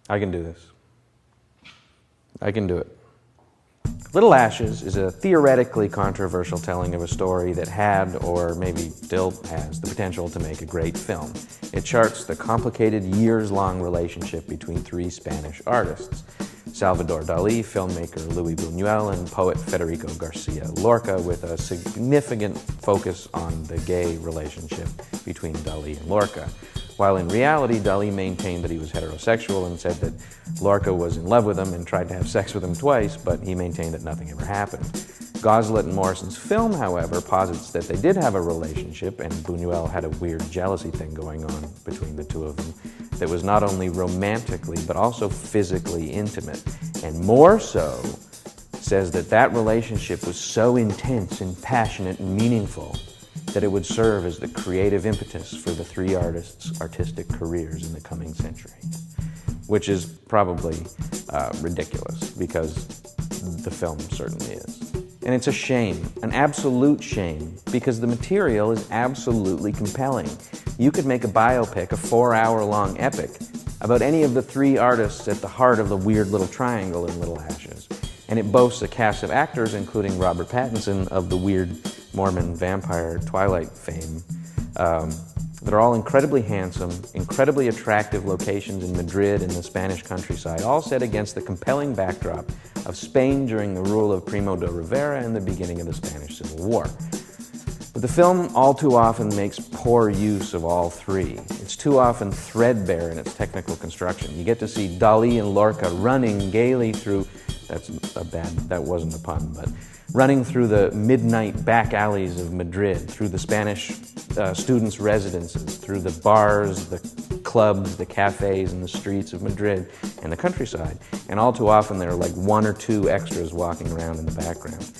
I can do this. I can do it. Little Ashes is a theoretically controversial telling of a story that had, or maybe still has, the potential to make a great film. It charts the complicated, years-long relationship between three Spanish artists: Salvador Dali, filmmaker Luis Buñuel, and poet Federico Garcia Lorca, with a significant focus on the gay relationship between Dali and Lorca. While in reality, Dali maintained that he was heterosexual and said that Lorca was in love with him and tried to have sex with him twice, but he maintained that nothing ever happened. Goslet and Morrison's film, however, posits that they did have a relationship, and Buñuel had a weird jealousy thing going on between the two of them that was not only romantically but also physically intimate, and more so, says that that relationship was so intense and passionate and meaningful that it would serve as the creative impetus for the three artists' artistic careers in the coming century. Which is probably ridiculous, because the film certainly is. And it's a shame, an absolute shame, because the material is absolutely compelling. You could make a biopic, a 4-hour-long epic, about any of the three artists at the heart of the weird little triangle in Little Ashes. And it boasts a cast of actors, including Robert Pattinson of the weird Mormon vampire Twilight fame, that are all incredibly handsome, incredibly attractive locations in Madrid and the Spanish countryside, all set against the compelling backdrop of Spain during the rule of Primo de Rivera and the beginning of the Spanish Civil War. But the film all too often makes poor use of all three. It's too often threadbare in its technical construction. You get to see Dali and Lorca running gaily through, that wasn't a pun, but running through the midnight back alleys of Madrid, through the Spanish students' residences, through the bars, the clubs, the cafes, and the streets of Madrid and the countryside. And all too often there are like 1 or 2 extras walking around in the background.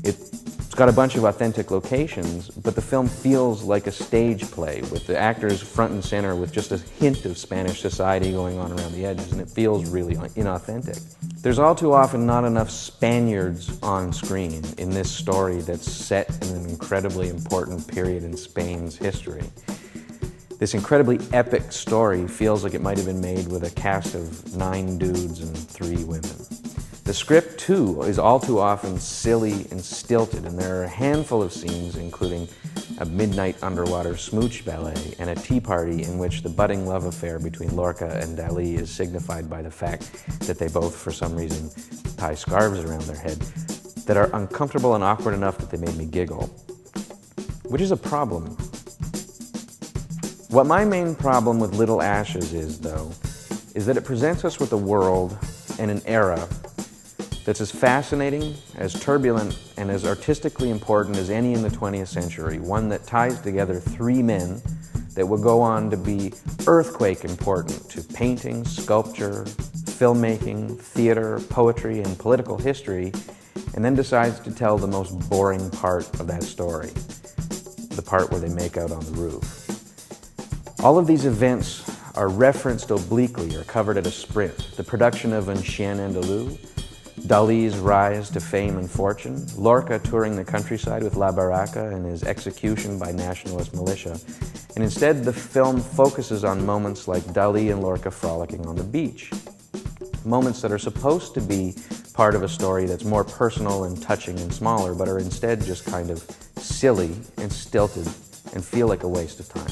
It's got a bunch of authentic locations, but the film feels like a stage play, with the actors front and center with just a hint of Spanish society going on around the edges, and it feels really inauthentic. There's all too often not enough Spaniards on screen in this story that's set in an incredibly important period in Spain's history. This incredibly epic story feels like it might have been made with a cast of 9 dudes and 3 women. The script, too, is all too often silly and stilted, and there are a handful of scenes, including a midnight underwater smooch ballet and a tea party in which the budding love affair between Lorca and Dali is signified by the fact that they both, for some reason, tie scarves around their head, that are uncomfortable and awkward enough that they made me giggle, which is a problem. What my main problem with Little Ashes is, though, is that it presents us with a world and an era that's as fascinating, as turbulent, and as artistically important as any in the 20th century, one that ties together 3 men that will go on to be earthquake important to painting, sculpture, filmmaking, theater, poetry, and political history, and then decides to tell the most boring part of that story, the part where they make out on the roof. All of these events are referenced obliquely or covered at a sprint: the production of Un Chien Andalou, Dali's rise to fame and fortune, Lorca touring the countryside with La Barraca and his execution by nationalist militia. And instead, the film focuses on moments like Dali and Lorca frolicking on the beach. Moments that are supposed to be part of a story that's more personal and touching and smaller, but are instead just kind of silly and stilted and feel like a waste of time.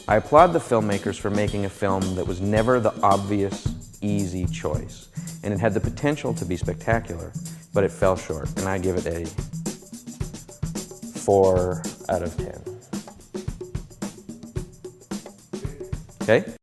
I applaud the filmmakers for making a film that was never the obvious, easy choice. And it had the potential to be spectacular, but it fell short, and I give it a 4 out of 10. Okay?